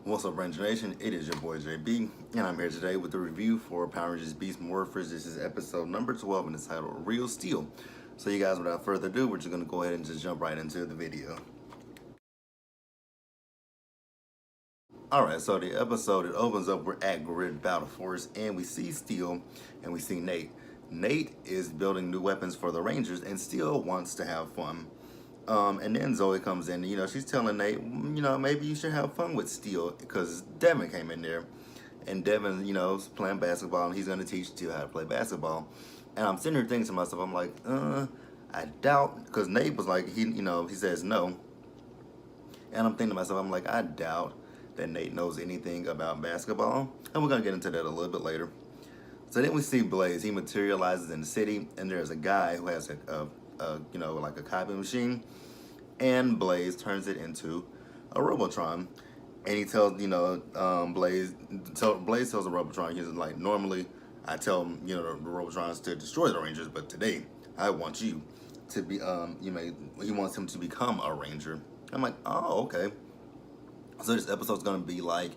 What's up, Ranger Nation? It is your boy JB, and I'm here today with a review for Power Rangers Beast Morphers. This is episode number 12, and it's titled Real Steel. So, you guys, without further ado, we're just going to go ahead and just jump right into the video. Alright, so the episode, it opens up, we're at Grid Battle Force, and we see Steel, and we see Nate. Nate is building new weapons for the Rangers, and Steel wants to have fun. And then Zoe comes in, she's telling Nate, maybe you should have fun with Steel, because Devin came in there. And Devin, is playing basketball, and he's going to teach Steel how to play basketball. And I'm sitting here thinking to myself, I'm like, I doubt, because Nate was like, he says no. And I'm thinking to myself, I'm like, I doubt that Nate knows anything about basketball. And we're going to get into that a little bit later. So then we see Blaze. He materializes in the city, and there's a guy who has like a copy machine, and Blaze turns it into a Robotron. And he tells, Blaze tells the Robotron, he's like, normally I tell him, the Robotrons to destroy the Rangers, but today I want you to be, he wants him to become a Ranger. I'm like, oh, okay. So this episode's gonna be like,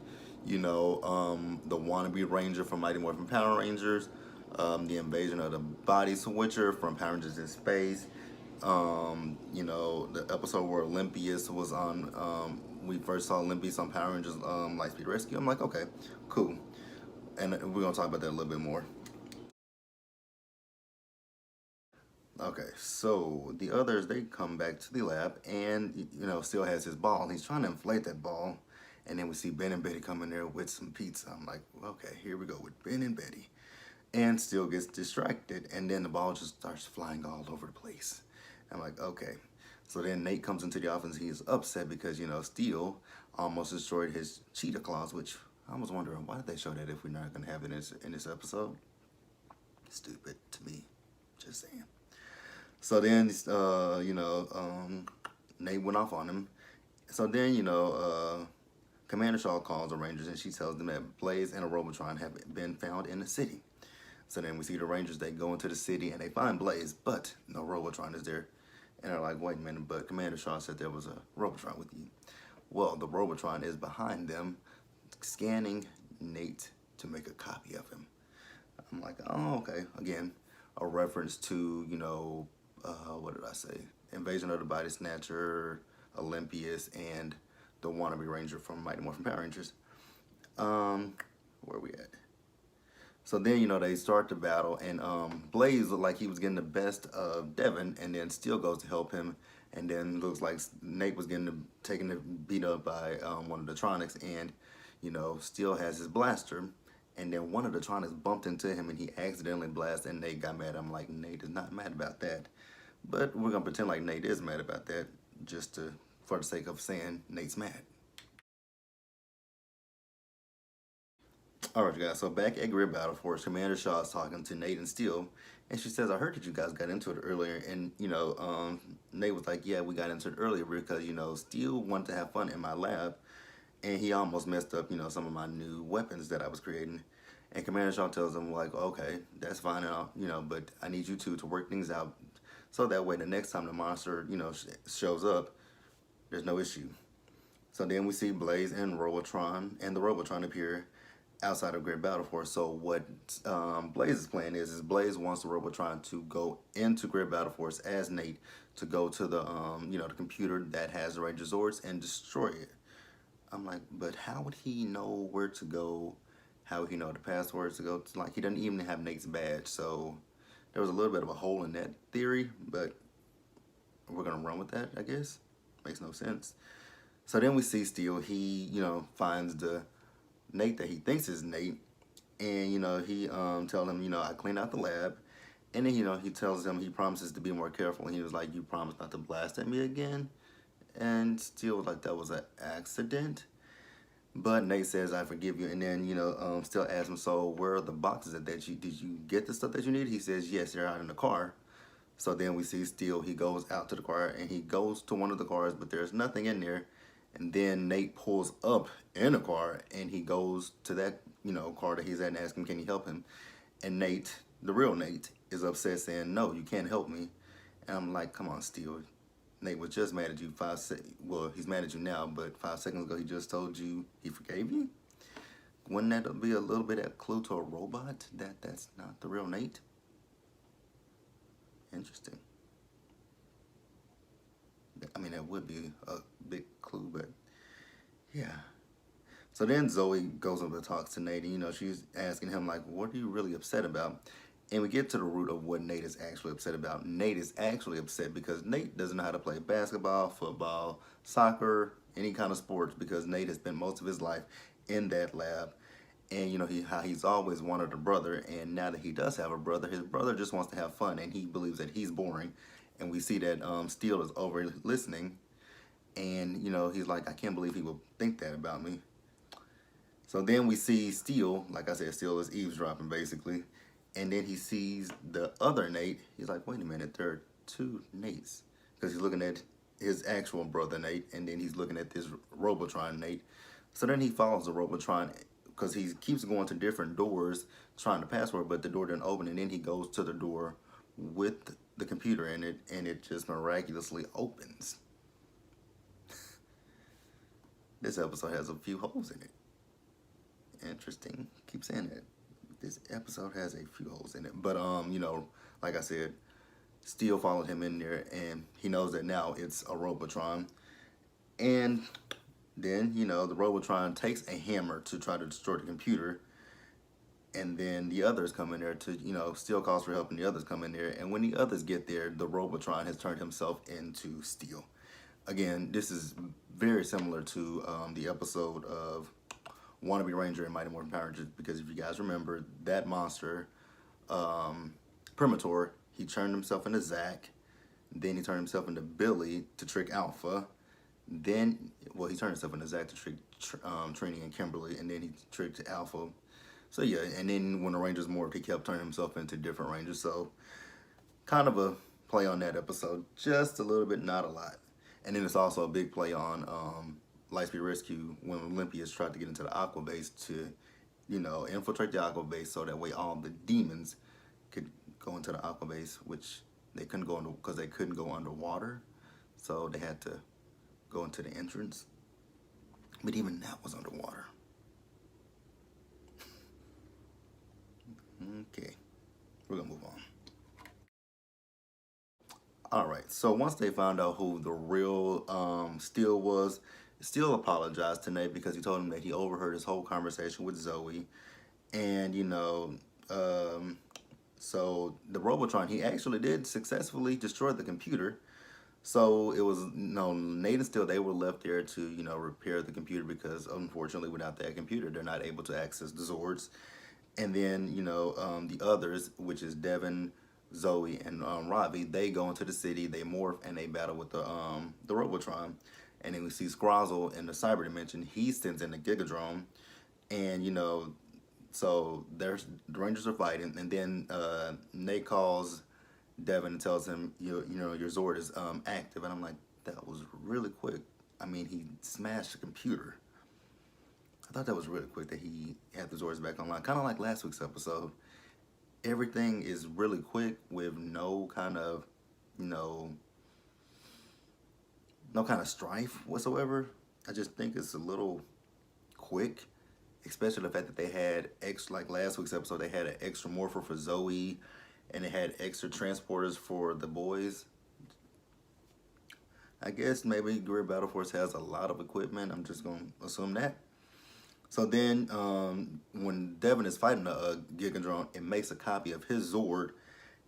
the wannabe Ranger from Mighty Morphin Power Rangers, the invasion of the Body Switcher from Power Rangers in Space, the episode where Olympius was on, we first saw Olympius on Power Rangers Lightspeed Rescue. I'm like, okay, cool. And we're gonna talk about that a little bit more. Okay, so the others, they come back to the lab, and Steel has his ball, and he's trying to inflate that ball. And then we see Ben and Betty come in there with some pizza. I'm like, okay, here we go with Ben and Betty. And Steel gets distracted, and then the ball just starts flying all over the place. I'm like, okay. So then Nate comes into the office. He is upset because, Steel almost destroyed his cheetah claws, which I was wondering, why did they show that if we're not going to have it in this episode? Stupid to me, just saying. So then, Nate went off on him. So then, Commander Shaw calls the Rangers, and she tells them that Blaze and a Robotron have been found in the city. So then we see the Rangers, they go into the city, and they find Blaze, but no Robotron is there. And they're like, wait a minute, but Commander Shaw said there was a Robotron with you. Well, the Robotron is behind them, scanning Nate to make a copy of him. I'm like, oh, okay. Again, a reference to, what did I say? Invasion of the Body Snatcher, Olympius, and the wannabe Ranger from Mighty Morphin Power Rangers. Where are we at? So then, they start the battle, and Blaze looked like he was getting the best of Devin, and then Steel goes to help him, and then looks like Nate was taken to beat up by one of the Tronics, and, Steel has his blaster, and then one of the Tronics bumped into him, and he accidentally blasted, and Nate got mad. I'm like, Nate is not mad about that. But we're going to pretend like Nate is mad about that, just for the sake of saying Nate's mad. Alright, guys, so back at Grid Battle Force, Commander Shaw is talking to Nate and Steel, and she says, I heard that you guys got into it earlier, and, Nate was like, yeah, we got into it earlier because, Steel wanted to have fun in my lab, and he almost messed up, some of my new weapons that I was creating. And Commander Shaw tells him, like, okay, that's fine and all, but I need you two to work things out so that way the next time the monster, shows up, there's no issue. So then we see Blaze and Robotron, and the Robotron appear outside of Grid Battle Force. So what Blaze's plan is Blaze wants the Robotron to go into Grid Battle Force as Nate to go to the the computer that has the Ranger Zords and destroy it. I'm like, but how would he know where to go? How would he know the passwords to go? Like, he doesn't even have Nate's badge. So there was a little bit of a hole in that theory, but we're gonna run with that, I guess. Makes no sense. So then we see Steel. He, finds the Nate that he thinks is Nate, and he tells him, I cleaned out the lab, and then he tells him he promises to be more careful. And he was like, you promise not to blast at me again? And Steel was like, that was an accident. But Nate says, I forgive you. And then Steel asks him, so where are the boxes that did you get the stuff that you needed? He says, yes, they're out in the car. So then we see Steel, he goes out to the car, and he goes to one of the cars, but there's nothing in there. And then Nate pulls up in a car, and he goes to that, car that he's at and asks him, can he help him? And Nate, the real Nate, is upset saying, no, you can't help me. And I'm like, come on, Steel. Nate was just mad at you well, he's mad at you now, but 5 seconds ago he just told you he forgave you. Wouldn't that be a little bit of a clue to a robot that that's not the real Nate? Interesting. I mean, that would be a big clue, but yeah. So then Zoe goes up and talks to Nate, and she's asking him like, "What are you really upset about?" And we get to the root of what Nate is actually upset about. Nate is actually upset because Nate doesn't know how to play basketball, football, soccer, any kind of sports, because Nate has spent most of his life in that lab. And how he's always wanted a brother, and now that he does have a brother, his brother just wants to have fun, and he believes that he's boring. And we see that Steele is over listening, and he's like, "I can't believe he would think that about me." So then we see Steele, like I said, Steele is eavesdropping basically. And then he sees the other Nate. He's like, "Wait a minute, there are two Nates." Because he's looking at his actual brother Nate, and then he's looking at this Robotron Nate. So then he follows the Robotron because he keeps going to different doors trying to password, but the door didn't open. And then he goes to the door with the computer in it, and it just miraculously opens. This episode has a few holes in it. Interesting. Keep saying that. This episode has a few holes in it. But, like I said, Steele followed him in there, and he knows that now it's a Robotron. And then, the Robotron takes a hammer to try to destroy the computer. And then the others come in there to, Steele calls for help, and the others come in there. And when the others get there, the Robotron has turned himself into Steele. Again, this is very similar to the episode of Wannabe Ranger and Mighty Morphin Power Rangers, because if you guys remember, that monster, Primator, he turned himself into Zack, then he turned himself into Billy to trick Alpha, then, well, he turned himself into Zack to trick Trini and Kimberly, and then he tricked Alpha. So yeah, and then when the Rangers morphed, he kept turning himself into different Rangers, so kind of a play on that episode, just a little bit, not a lot. And then it's also a big play on Lightspeed Rescue when Olympians tried to get into the Aqua Base to, infiltrate the Aqua Base so that way all the demons could go into the Aqua Base, which they couldn't go under because they couldn't go underwater. So they had to go into the entrance. But even that was underwater. Okay, we're gonna move on. Alright, so once they found out who the real Steele was, Steele apologized to Nate because he told him that he overheard his whole conversation with Zoe. And, so the Robotron, he actually did successfully destroy the computer. So it was, Nate and Steele, they were left there to, repair the computer because, unfortunately, without that computer, they're not able to access the Zords. And then, the others, which is Devin, Zoe, and Ravi, they go into the city, they morph, and they battle with the Robotron. And then we see Scrozzle in the cyber dimension. He sends in the Gigadrome, and so the Rangers are fighting. And then Nate calls Devin and tells him, your Zord is active. And I'm like, that was really quick. I mean, he smashed the computer. I thought that was really quick that he had the Zords back online. Kind of like last week's episode. Everything is really quick with no kind of, no kind of strife whatsoever. I just think it's a little quick, especially the fact that they had like last week's episode, they had an extra morpher for Zoe, and they had extra transporters for the boys. I guess maybe Guerrilla Battle Force has a lot of equipment. I'm just gonna assume that. So then, when Devin is fighting a Gigadrone, it makes a copy of his Zord.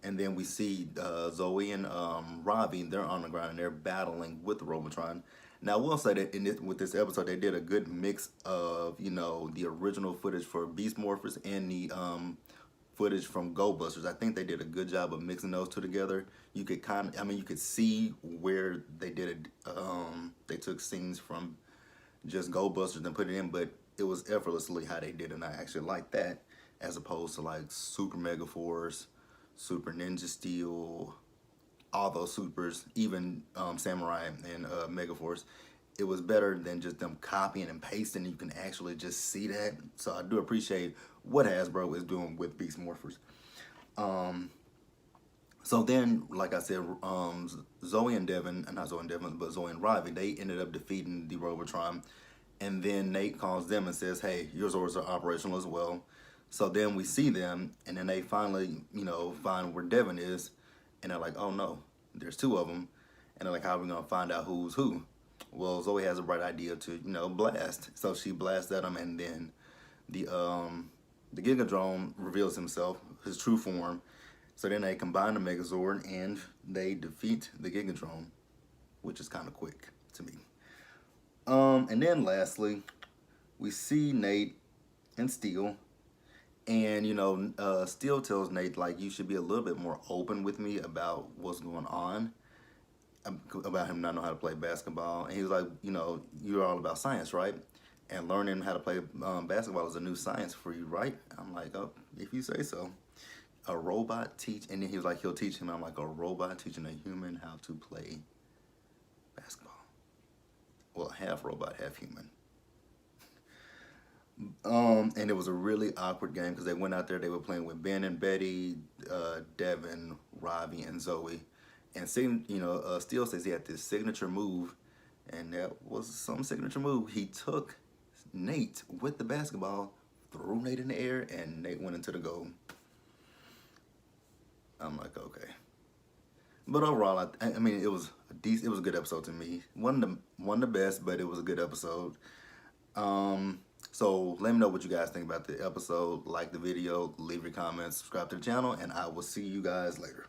And then we see Zoe and Ravi, they're on the ground and they're battling with the Robotron. Now, I will say that with this episode, they did a good mix of, the original footage for Beast Morphers and the footage from Go Busters. I think they did a good job of mixing those two together. You could you could see where they did it. They took scenes from just Go Busters and put it in, but it was effortlessly how they did it, and I actually like that, as opposed to like Super Mega Force, Super Ninja Steel, all those supers, even Samurai and Mega Force. It was better than just them copying and pasting. You can actually just see that. So I do appreciate what Hasbro is doing with Beast Morphers. So then, like I said, Zoe and Devin, not Zoe and Devin, but Zoe and Ravi, they ended up defeating the Robotron. And then Nate calls them and says, hey, your Zords are operational as well. So then we see them, and then they finally, find where Devin is. And they're like, oh no, there's two of them. And they're like, how are we going to find out who's who? Well, Zoe has a bright idea to, blast. So she blasts at him, and then the Gigadrone reveals himself, his true form. So then they combine the Megazord and they defeat the Gigadrone, which is kind of quick to me. And then lastly, we see Nate and Steel. And, Steel tells Nate, like, you should be a little bit more open with me about what's going on, about him not knowing how to play basketball. And he was like, you're all about science, right? And learning how to play basketball is a new science for you, right? I'm like, oh, if you say so. A robot teach, and then he was like, he'll teach him. I'm like, a robot teaching a human how to play basketball. Well, half robot, half human. And it was a really awkward game because they went out there, they were playing with Ben and Betty, Devin, Ravi, and Zoe. And Steele says he had this signature move, and that was some signature move. He took Nate with the basketball, threw Nate in the air, and Nate went into the goal. I'm like, okay. But overall, I mean, it was it was a good episode to me. One of the best, but it was a good episode. So let me know what you guys think about the episode. Like the video, leave your comments, subscribe to the channel, and I will see you guys later.